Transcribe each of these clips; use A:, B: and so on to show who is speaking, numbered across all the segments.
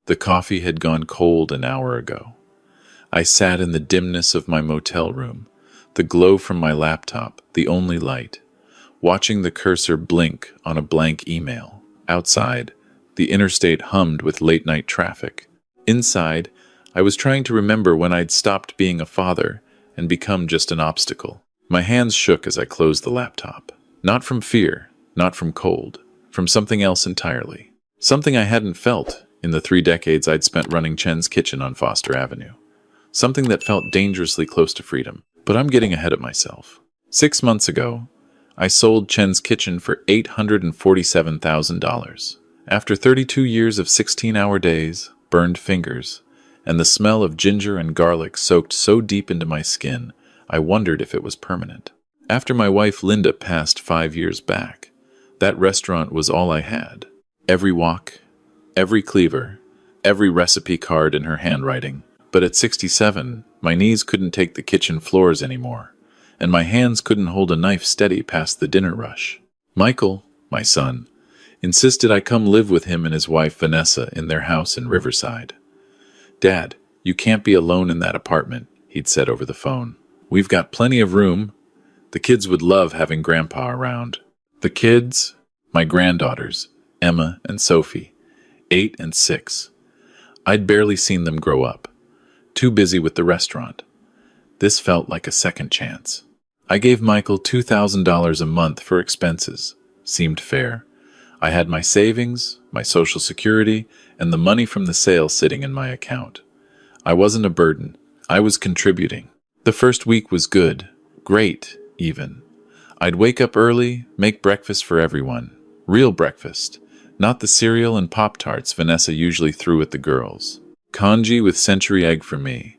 A: The coffee had gone cold an hour ago. I sat in the dimness of my motel room, the glow from my laptop, the only light, watching the cursor blink on a blank email. Outside, the interstate hummed with late-night traffic. Inside, I was trying to remember when I'd stopped being a father and become just an obstacle. My hands shook as I closed the laptop. Not from fear, not from cold, from something else entirely. Something I hadn't felt in the 3 decades I'd spent running Chen's Kitchen on Foster Avenue. Something that felt dangerously close to freedom. But I'm getting ahead of myself. 6 months ago, I sold Chen's Kitchen for $847,000. After 32 years of 16-hour days, burned fingers, and the smell of ginger and garlic soaked so deep into my skin, I wondered if it was permanent. After my wife Linda passed 5 years back, that restaurant was all I had. Every wok, every cleaver, every recipe card in her handwriting. But at 67, my knees couldn't take the kitchen floors anymore, and my hands couldn't hold a knife steady past the dinner rush. Michael, my son, insisted I come live with him and his wife Vanessa in their house in Riverside. "Dad, you can't be alone in that apartment," he'd said over the phone. "We've got plenty of room. The kids would love having Grandpa around." The kids? My granddaughters, Emma and Sophie, 8 and 6. I'd barely seen them grow up. Too busy with the restaurant. This felt like a second chance. I gave Michael $2,000 a month for expenses. Seemed fair. I had my savings, my Social Security, and the money from the sale sitting in my account. I wasn't a burden. I was contributing. The first week was good. Great, even. I'd wake up early, make breakfast for everyone. Real breakfast. Not the cereal and Pop-Tarts Vanessa usually threw at the girls. Congee with century egg for me.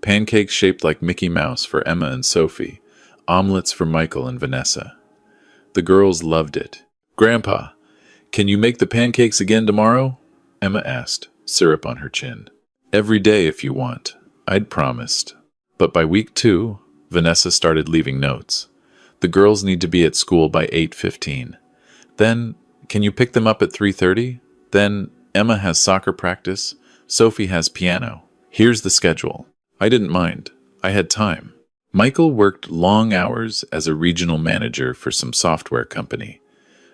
A: Pancakes shaped like Mickey Mouse for Emma and Sophie. Omelets for Michael and Vanessa. The girls loved it. "Grandpa, can you make the pancakes again tomorrow?" Emma asked, syrup on her chin. "Every day if you want," I'd promised. But by week 2, Vanessa started leaving notes. "The girls need to be at school by 8:15. Then, can you pick them up at 3:30? Then, Emma has soccer practice. Sophie has piano. Here's the schedule." I didn't mind. I had time. Michael worked long hours as a regional manager for some software company.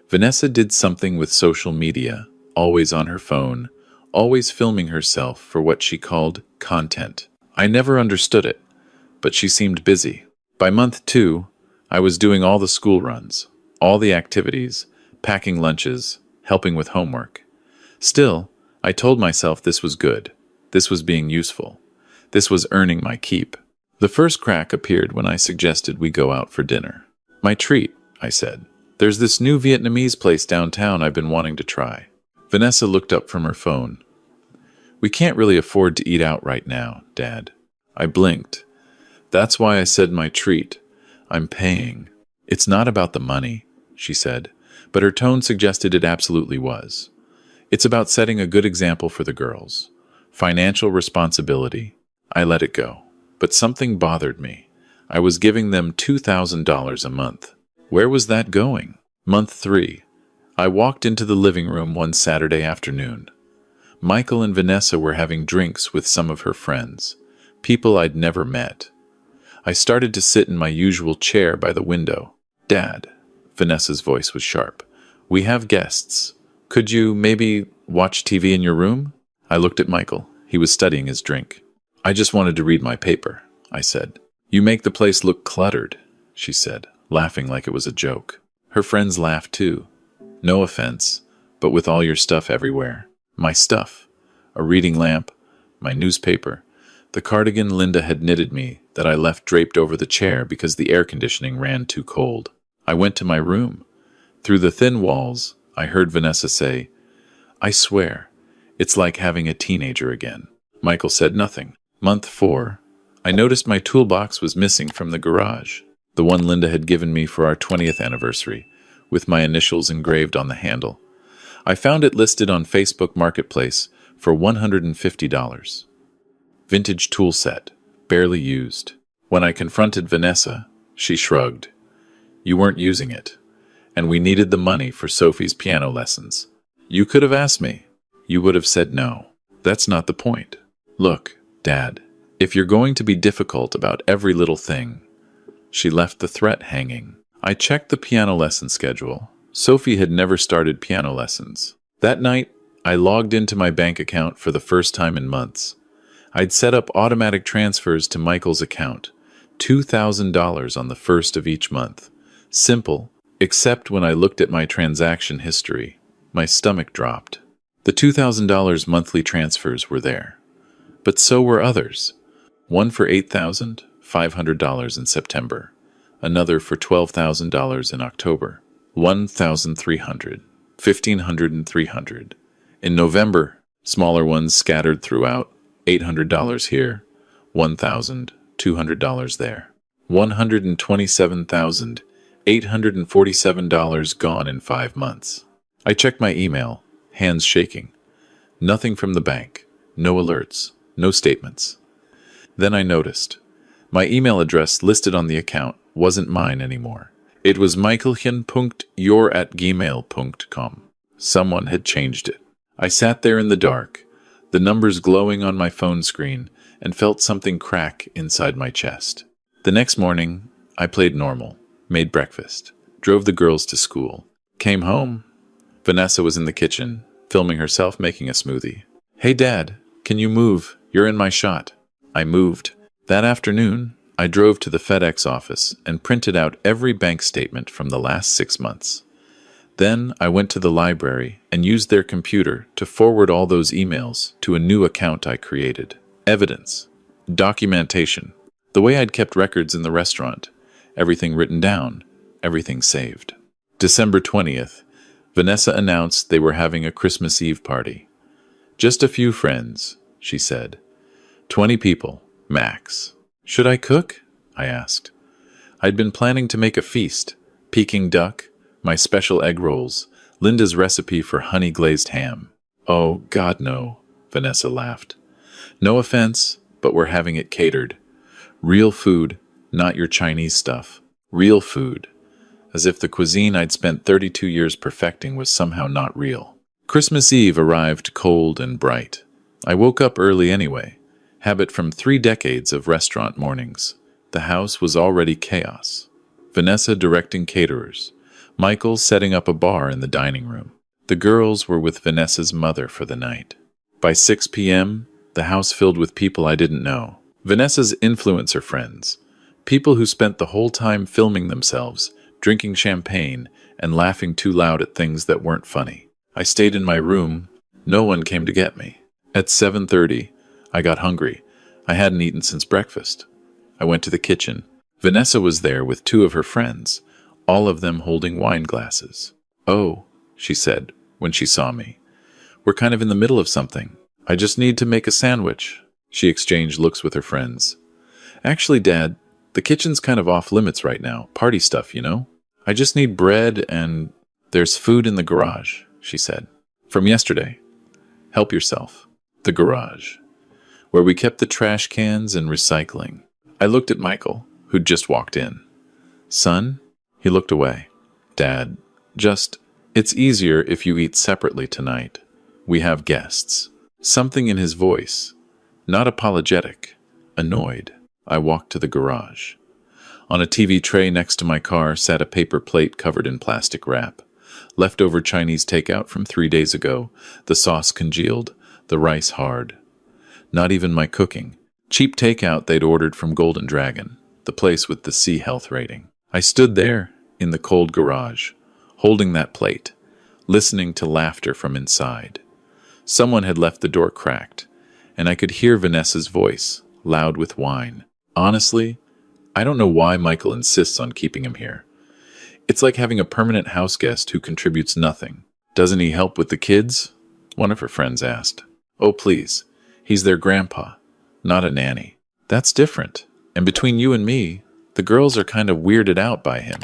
A: Vanessa did something with social media, always on her phone, always filming herself for what she called content. I never understood it, but she seemed busy. By month 2, I was doing all the school runs, all the activities, packing lunches, helping with homework. Still, I told myself this was good. This was being useful. This was earning my keep. The first crack appeared when I suggested we go out for dinner. "My treat," I said. "There's this new Vietnamese place downtown I've been wanting to try." Vanessa looked up from her phone. "We can't really afford to eat out right now, Dad." I blinked. "That's why I said my treat. I'm paying." "It's not about the money," she said, but her tone suggested it absolutely was. "It's about setting a good example for the girls. Financial responsibility." I let it go. But something bothered me. I was giving them $2,000 a month. Where was that going? Month 3. I walked into the living room one Saturday afternoon. Michael and Vanessa were having drinks with some of her friends, people I'd never met. I started to sit in my usual chair by the window. "Dad," Vanessa's voice was sharp, "we have guests. Could you maybe watch TV in your room?" I looked at Michael. He was studying his drink. "I just wanted to read my paper," I said. "You make the place look cluttered," she said, laughing like it was a joke. Her friends laughed too. "No offense, but with all your stuff everywhere." My stuff. A reading lamp, my newspaper, the cardigan Linda had knitted me that I left draped over the chair because the air conditioning ran too cold. I went to my room. Through the thin walls, I heard Vanessa say, "I swear, it's like having a teenager again." Michael said nothing. Month 4, I noticed my toolbox was missing from the garage, the one Linda had given me for our 20th anniversary, with my initials engraved on the handle. I found it listed on Facebook Marketplace for $150. Vintage tool set, barely used. When I confronted Vanessa, she shrugged. "You weren't using it, and we needed the money for Sophie's piano lessons. You could have asked me. You would have said no." That's not the point. Look, Dad, if you're going to be difficult about every little thing. She left the threat hanging. I checked the piano lesson schedule. Sophie had never started piano lessons. That night, I logged into my bank account for the first time in months. I'd set up automatic transfers to Michael's account, $2,000 on the first of each month. Simple, except when I looked at my transaction history, my stomach dropped. The $2,000 monthly transfers were there, but so were others. One for $8,500 in September, another for $12,000 in October, $1,300, $1,500 and $300. In November, smaller ones scattered throughout, $800 here, $1,200 there, $127,847 gone in 5 months. I checked my email, hands shaking. Nothing from the bank, no alerts, no statements. Then I noticed. My email address listed on the account wasn't mine anymore. It was michaelchen.your@gmail.com. Someone had changed it. I sat there in the dark, the numbers glowing on my phone screen, and felt something crack inside my chest. The next morning, I played normal, made breakfast, drove the girls to school, came home. Vanessa was in the kitchen, filming herself making a smoothie. "Hey Dad, can you move? You're in my shot." I moved. That afternoon, I drove to the FedEx office and printed out every bank statement from the last 6 months. Then I went to the library and used their computer to forward all those emails to a new account I created. Evidence. Documentation. The way I'd kept records in the restaurant. Everything written down. Everything saved. December 20th, Vanessa announced they were having a Christmas Eve party. "Just a few friends," she said. 20 people, max. "Should I cook?" I asked. I'd been planning to make a feast. Peking duck, my special egg rolls, Linda's recipe for honey-glazed ham. "Oh, God, no," Vanessa laughed. "No offense, but we're having it catered. Real food, not your Chinese stuff. Real food." As if the cuisine I'd spent 32 years perfecting was somehow not real. Christmas Eve arrived cold and bright. I woke up early anyway, habit from 3 decades of restaurant mornings. The house was already chaos. Vanessa directing caterers. Michael setting up a bar in the dining room. The girls were with Vanessa's mother for the night. By 6 p.m., the house filled with people I didn't know. Vanessa's influencer friends. People who spent the whole time filming themselves, drinking champagne, and laughing too loud at things that weren't funny. I stayed in my room. No one came to get me. At 7:30, I got hungry. I hadn't eaten since breakfast. I went to the kitchen. Vanessa was there with 2 of her friends, all of them holding wine glasses. "Oh," she said when she saw me. "We're kind of in the middle of something. I just need to make a sandwich." She exchanged looks with her friends. "Actually, Dad, the kitchen's kind of off limits right now. Party stuff, you know? I just need bread and there's food in the garage," she said. "From yesterday. Help yourself." The garage, where we kept the trash cans and recycling. I looked at Michael, who'd just walked in. "Son?" He looked away. "Dad, it's easier if you eat separately tonight. We have guests." Something in his voice, not apologetic, annoyed. I walked to the garage. On a TV tray next to my car sat a paper plate covered in plastic wrap. Leftover Chinese takeout from 3 days ago, the sauce congealed, the rice hard. Not even my cooking. Cheap takeout they'd ordered from Golden Dragon, the place with the C health rating. I stood there, in the cold garage, holding that plate, listening to laughter from inside. Someone had left the door cracked, and I could hear Vanessa's voice, loud with wine. Honestly, I don't know why Michael insists on keeping him here. It's like having a permanent house guest who contributes nothing. "Doesn't he help with the kids?" one of her friends asked. "Oh, please. He's their grandpa, not a nanny." "That's different. And between you and me, the girls are kind of weirded out by him.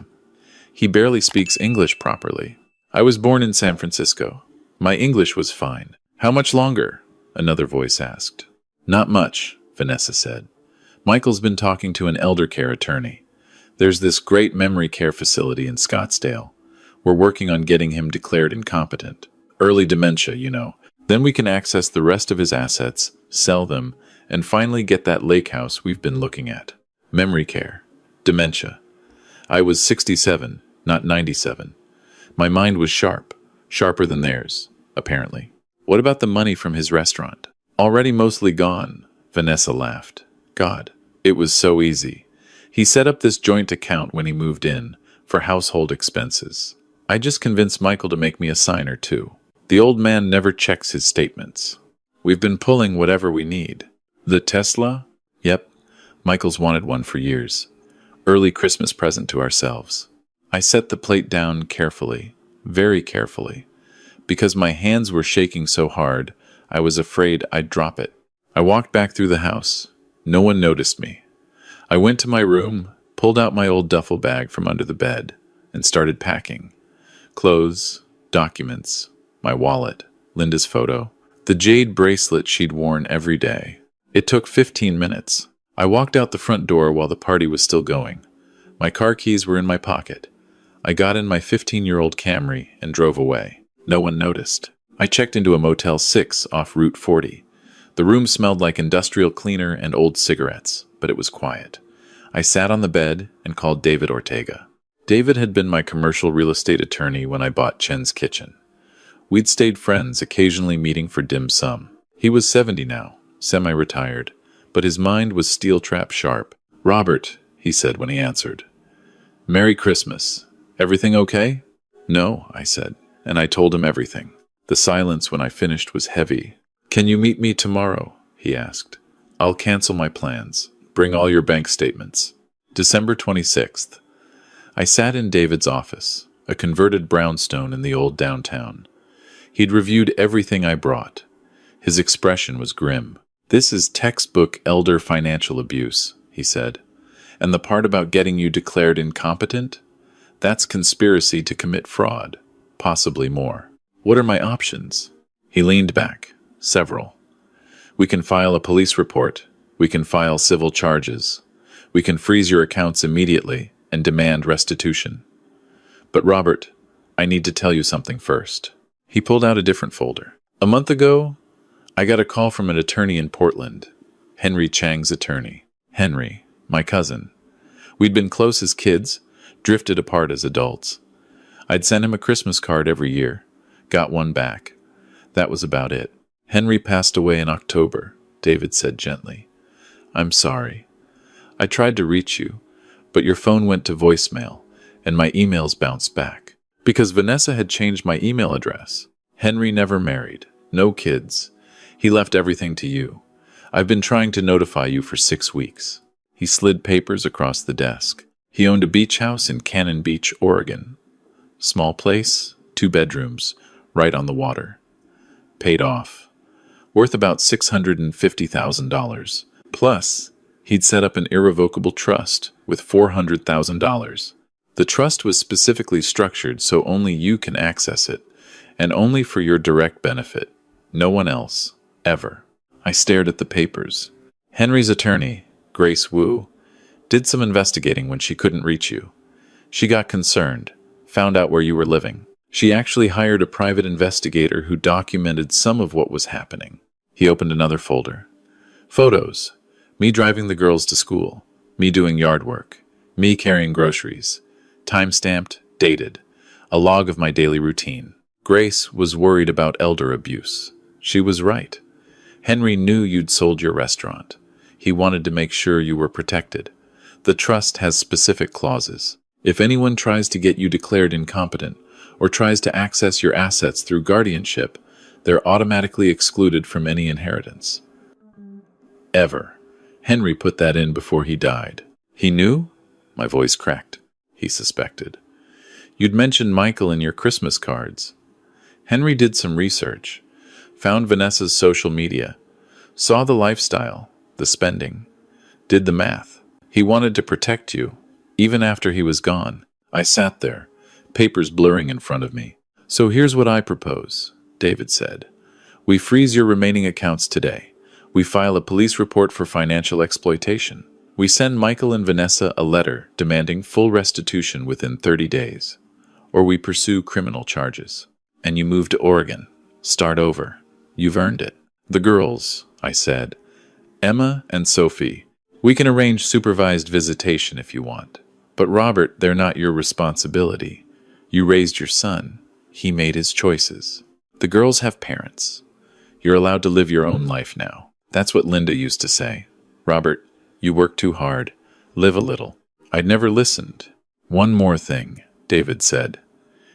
A: He barely speaks English properly. I was born in San Francisco. My English was fine." "How much longer?" another voice asked. "Not much," Vanessa said. "Michael's been talking to an elder care attorney. There's this great memory care facility in Scottsdale. We're working on getting him declared incompetent. Early dementia, you know, Then we can access the rest of his assets, sell them, and finally get that lake house we've been looking at. Memory care. Dementia. I was 67, not 97. My mind was sharp, sharper than theirs, apparently. What about the money from his restaurant? Already mostly gone, Vanessa laughed. God, it was so easy. He set up this joint account when he moved in, for household expenses. I just convinced Michael to make me a signer too. The old man never checks his statements. We've been pulling whatever we need. The Tesla? Yep. Michael's wanted one for years. Early Christmas present to ourselves. I set the plate down carefully, very carefully. Because my hands were shaking so hard, I was afraid I'd drop it. I walked back through the house. No one noticed me. I went to my room, pulled out my old duffel bag from under the bed, and started packing. Clothes, documents, my wallet, Linda's photo, the jade bracelet she'd worn every day. It took 15 minutes. I walked out the front door while the party was still going. My car keys were in my pocket. I got in my 15-year-old Camry and drove away. No one noticed. I checked into a Motel 6 off Route 40. The room smelled like industrial cleaner and old cigarettes, but it was quiet. I sat on the bed and called David Ortega. David had been my commercial real estate attorney when I bought Chen's Kitchen. We'd stayed friends, occasionally meeting for dim sum. He was 70 now, semi-retired, but his mind was steel-trap sharp. "Robert," he said when he answered. "Merry Christmas. Everything okay?" "No," I said, and I told him everything. The silence when I finished was heavy. "Can you meet me tomorrow?" he asked. "I'll cancel my plans. Bring all your bank statements." December 26th. I sat in David's office, a converted brownstone in the old downtown. He'd reviewed everything I brought. His expression was grim. "This is textbook elder financial abuse," he said. "And the part about getting you declared incompetent? That's conspiracy to commit fraud, possibly more. What are my options?" He leaned back. "Several. We can file a police report. We can file civil charges. We can freeze your accounts immediately and demand restitution. But Robert, I need to tell you something first." He pulled out a different folder. "A month ago, I got a call from an attorney in Portland, Henry Chang's attorney. Henry, my cousin. We'd been close as kids, drifted apart as adults. I'd sent him a Christmas card every year, got one back. That was about it. Henry passed away in October," David said gently. "I'm sorry. I tried to reach you, but your phone went to voicemail, and my emails bounced back. Because Vanessa had changed my email address. Henry never married. No kids. He left everything to you. I've been trying to notify you for 6 weeks." He slid papers across the desk. He owned a beach house in Cannon Beach, Oregon. Small place, 2 bedrooms, right on the water. Paid off. Worth about $650,000. Plus, he'd set up an irrevocable trust with $400,000. The trust was specifically structured so only you can access it, and only for your direct benefit. No one else. Ever. I stared at the papers. Henry's attorney, Grace Wu, did some investigating when she couldn't reach you. She got concerned, found out where you were living. She actually hired a private investigator who documented some of what was happening. He opened another folder. Photos. Me driving the girls to school. Me doing yard work. Me carrying groceries. Time-stamped, dated. A log of my daily routine. Grace was worried about elder abuse. She was right. Henry knew you'd sold your restaurant. He wanted to make sure you were protected. The trust has specific clauses. If anyone tries to get you declared incompetent or tries to access your assets through guardianship, they're automatically excluded from any inheritance. Ever. Henry put that in before he died. He knew? My voice cracked. He suspected. You'd mentioned Michael in your Christmas cards. Henry did some research, found Vanessa's social media, saw the lifestyle, the spending, did the math. He wanted to protect you, even after he was gone. I sat there, papers blurring in front of me. "So here's what I propose," David said. "We freeze your remaining accounts today. We file a police report for financial exploitation. We send Michael and Vanessa a letter demanding full restitution within 30 days. Or we pursue criminal charges. And you move to Oregon. Start over. You've earned it. The girls, I said. Emma and Sophie. We can arrange supervised visitation if you want. But Robert, they're not your responsibility. You raised your son. He made his choices. The girls have parents. You're allowed to live your own life now. That's what Linda used to say. Robert, you work too hard. Live a little. I'd never listened. One more thing, David said.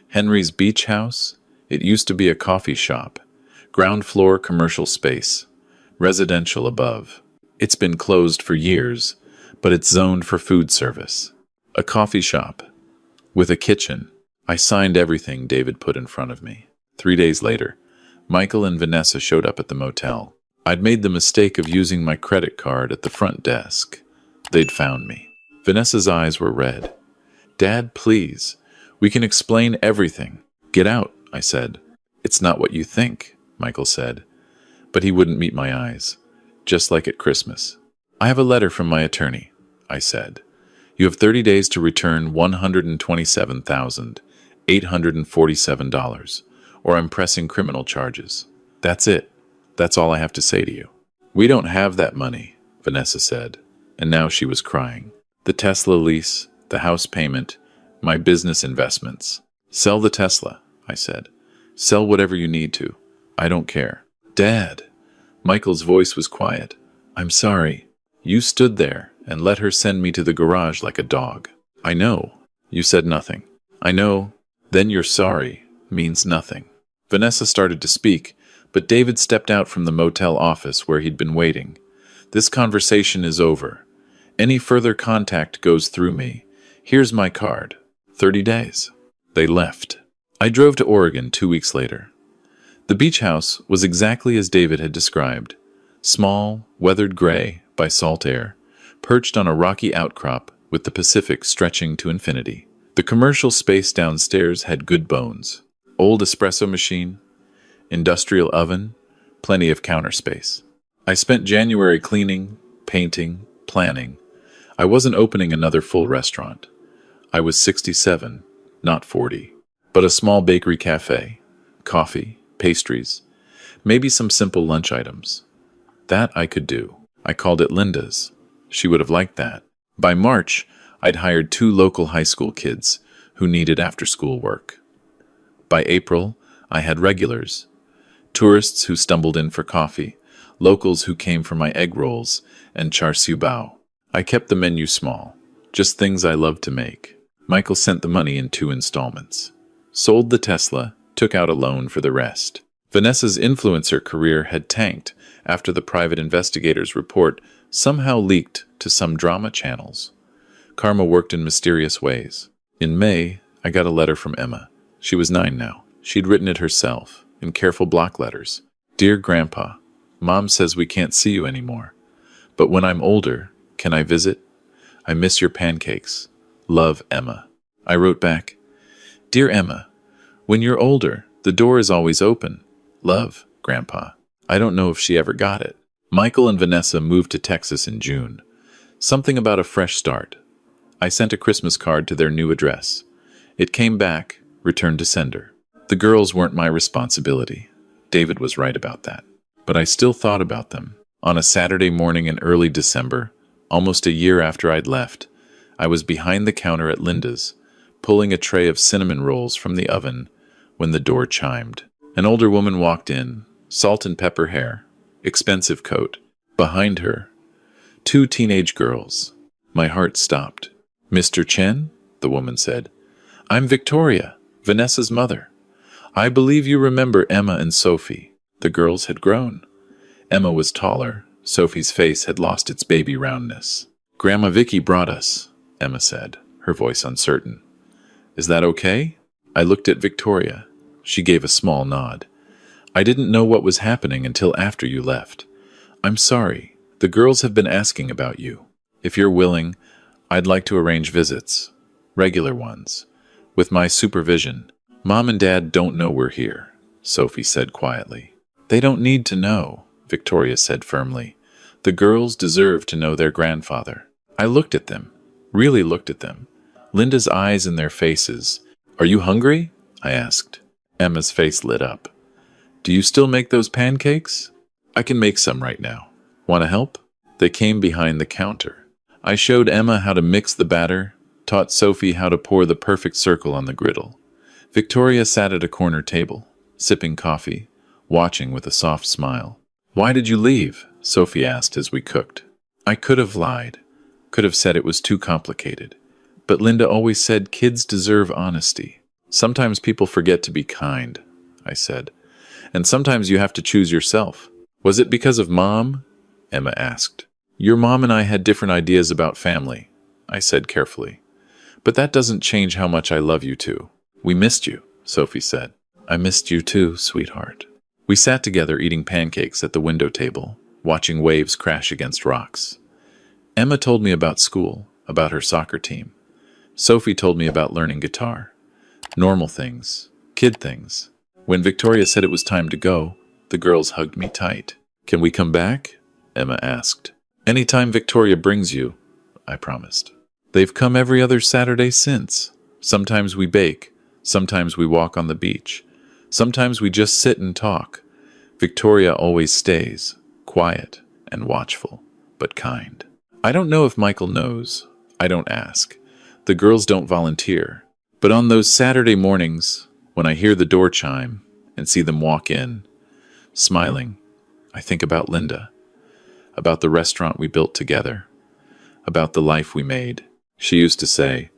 A: Henry's beach house? It used to be a coffee shop. Ground floor commercial space. Residential above. It's been closed for years, but it's zoned for food service. A coffee shop. With a kitchen. I signed everything David put in front of me. 3 days later, Michael and Vanessa showed up at the motel. I'd made the mistake of using my credit card at the front desk. They'd found me. Vanessa's eyes were red. Dad, please. We can explain everything. Get out, I said. It's not what you think, Michael said. But he wouldn't meet my eyes. Just like at Christmas. I have a letter from my attorney, I said. You have 30 days to return $127,847, or I'm pressing criminal charges. That's it. That's all I have to say to you. We don't have that money, Vanessa said, and now she was crying. The Tesla lease, the house payment, my business investments. Sell the Tesla, I said. Sell whatever you need to. I don't care. Dad. Michael's voice was quiet. I'm sorry. You stood there and let her send me to the garage like a dog. I know. You said nothing. I know. Then you're sorry means nothing. Vanessa started to speak, but David stepped out from the motel office where he'd been waiting. This conversation is over. Any further contact goes through me. Here's my card. 30 days. They left. I drove to Oregon 2 weeks later. The beach house was exactly as David had described. Small, weathered gray by salt air, perched on a rocky outcrop with the Pacific stretching to infinity. The commercial space downstairs had good bones. Old espresso machine, industrial oven, plenty of counter space. I spent January cleaning, painting, planning. I wasn't opening another full restaurant. I was 67, not 40. But a small bakery cafe, coffee, pastries, maybe some simple lunch items. That I could do. I called it Linda's. She would have liked that. By March, I'd hired 2 local high school kids who needed after-school work. By April, I had regulars. Tourists who stumbled in for coffee, locals who came for my egg rolls and char siu bao. I kept the menu small, just things I loved to make. Michael sent the money in 2 installments. Sold the Tesla, took out a loan for the rest. Vanessa's influencer career had tanked after the private investigator's report somehow leaked to some drama channels. Karma worked in mysterious ways. In May, I got a letter from Emma. She was 9 now. She'd written it herself, in careful block letters. Dear Grandpa, Mom says we can't see you anymore. But when I'm older, can I visit? I miss your pancakes. Love, Emma. I wrote back, Dear Emma, when you're older, the door is always open. Love, Grandpa. I don't know if she ever got it. Michael and Vanessa moved to Texas in June. Something about a fresh start. I sent a Christmas card to their new address. It came back, returned to sender. The girls weren't my responsibility. David was right about that. But I still thought about them. On a Saturday morning in early December, almost a year after I'd left, I was behind the counter at Linda's, pulling a tray of cinnamon rolls from the oven when the door chimed. An older woman walked in, salt and pepper hair, expensive coat. Behind her, 2 teenage girls. My heart stopped. Mr. Chen, the woman said. I'm Victoria, Vanessa's mother. I believe you remember Emma and Sophie. The girls had grown. Emma was taller. Sophie's face had lost its baby roundness. Grandma Vicky brought us, Emma said, her voice uncertain. Is that okay? I looked at Victoria. She gave a small nod. I didn't know what was happening until after you left. I'm sorry. The girls have been asking about you. If you're willing, I'd like to arrange visits. Regular ones. With my supervision. Mom and Dad don't know we're here, Sophie said quietly. They don't need to know, Victoria said firmly. The girls deserve to know their grandfather. I looked at them. Really looked at them. Linda's eyes in their faces. Are you hungry? I asked. Emma's face lit up. Do you still make those pancakes? I can make some right now. Want to help? They came behind the counter. I showed Emma how to mix the batter, taught Sophie how to pour the perfect circle on the griddle. Victoria sat at a corner table, sipping coffee, watching with a soft smile. Why did you leave? Sophie asked as we cooked. I could have lied, could have said it was too complicated. But Linda always said kids deserve honesty. Sometimes people forget to be kind, I said. And sometimes you have to choose yourself. Was it because of Mom? Emma asked. Your mom and I had different ideas about family, I said carefully. But that doesn't change how much I love you too. We missed you, Sophie said. I missed you too, sweetheart. We sat together eating pancakes at the window table, watching waves crash against rocks. Emma told me about school, about her soccer team. Sophie told me about learning guitar. Normal things, kid things. When Victoria said it was time to go, the girls hugged me tight. Can we come back? Emma asked. Anytime Victoria brings you, I promised. They've come every other Saturday since. Sometimes we bake, sometimes we walk on the beach. Sometimes we just sit and talk. Victoria always stays, quiet and watchful, but kind. I don't know if Michael knows. I don't ask. The girls don't volunteer. But on those Saturday mornings, when I hear the door chime and see them walk in, smiling, I think about Linda, about the restaurant we built together, about the life we made. She used to say,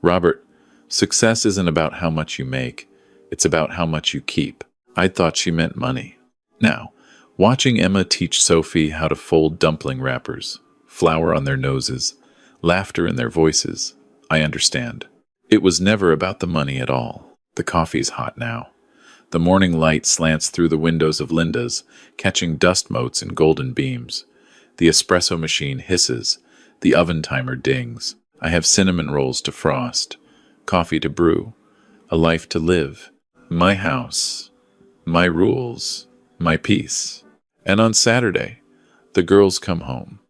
A: Robert, success isn't about how much you make, it's about how much you keep. I thought she meant money. Now, watching Emma teach Sophie how to fold dumpling wrappers, flour on their noses, laughter in their voices, I understand. It was never about the money at all. The coffee's hot now. The morning light slants through the windows of Linda's, catching dust motes and golden beams. The espresso machine hisses. The oven timer dings. I have cinnamon rolls to frost, coffee to brew, a life to live. My house, my rules, my peace. And on Saturday, the girls come home.